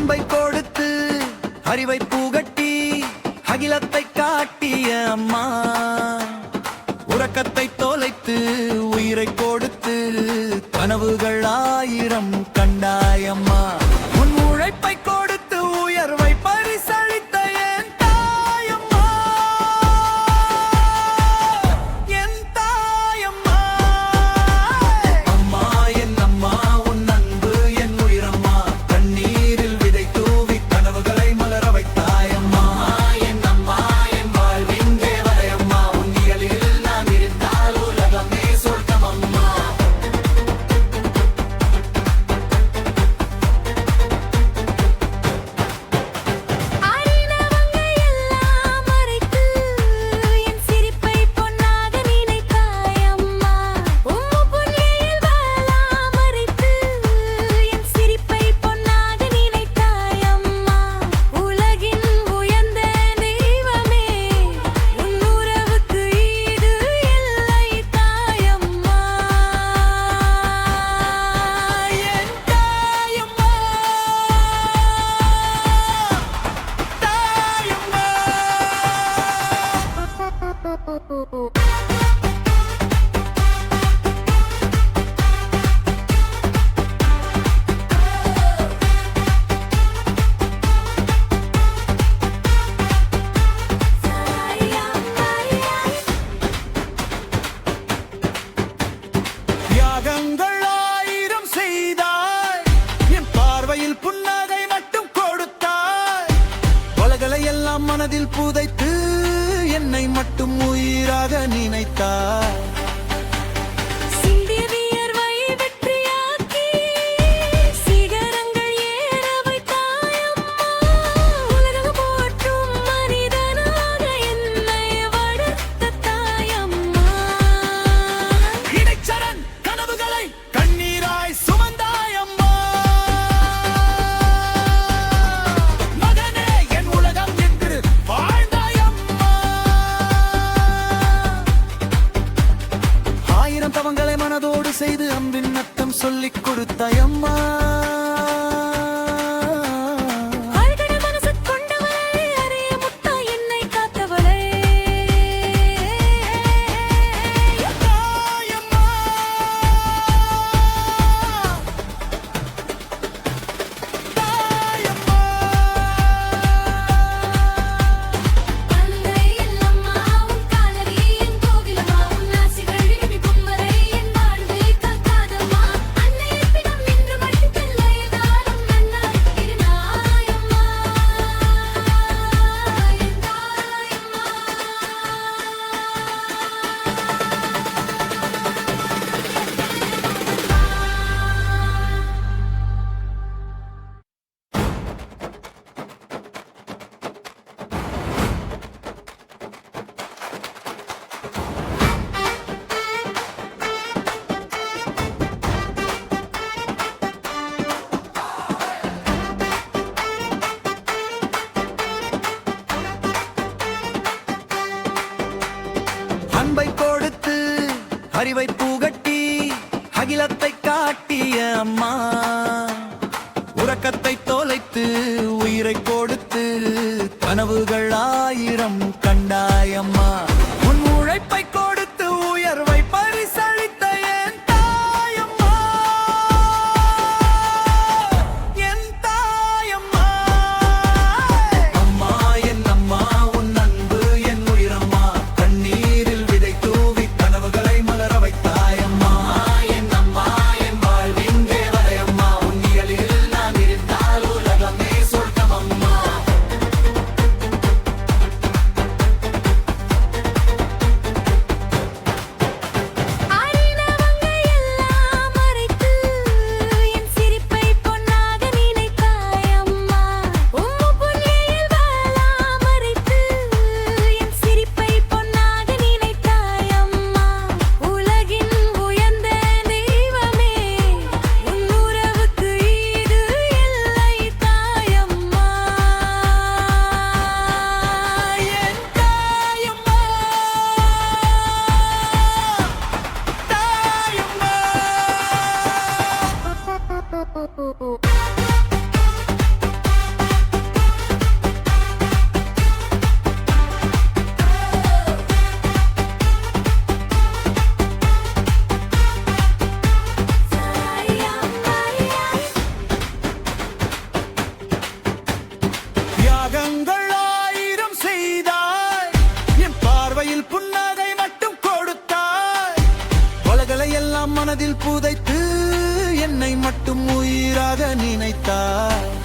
அன்பை கொடுத்து அறிவை புகட்டி அகிலத்தை காட்டிய அம்மா, உறக்கத்தை தொலைத்து உயிரை கொடுத்து கனவுகள் 1000 கண்டாயம்மா. உன் உழைப்பை கொடுத்து உயர்வை பரிசளித்த என் தாயம்மா, என் தாயம்மா. அம்மா என் அம்மா, உன் அன்பு என் உயிரம்மா, கண்ணீரில் விதை தூவி கனவுகளை மலர வைத்தாயம்மா. என் அம்மா என் வாழ்வின் தேவதையம்மா, உன் நிழலில் நான் இருந்தால் உலகமே சொர்க்கமம்மா. தியாகங்கள் 1000 செய்தாய், என் பார்வையில் புன்னகை மட்டும் கொடுத்தாய். வலைகளை எல்லாம் மனதில் புதைத்து என்னை மட்டும் உயிராக நினைத்தாய். தவங்களை மனதோடு செய்து அன்பின் அர்த்தம் சொல்லிக் கொடுத்தாய் அம்மா. அன்பை கொடுத்து அறிவை புகட்டி அகிலத்தை காட்டிய அம்மா, உறக்கத்தை தொலைத்து உயிரை கொடுத்து கனவுகள் 1000 கண்டாயம்மா. உன் உழைப்பை கொடுத்து உயர்வை பரிசளித்த என் தாயம்மா, என் தாயம்மா. அம்மா என் அம்மா, உன் அன்பு என் உயிரம்மா, கண்ணீரில் விதை தூவி கனவுகளை மலர வைத்தாயம்மா. என் அம்மா என் வாழ்வின் தேவதையம்மா, உன் நிழலில் நான் இருந்தால் உலகமே சொர்க்கமம்மா. எல்லாம் மனதில் புதைத்து என்னை மட்டும் உயிராக நினைத்தாய்.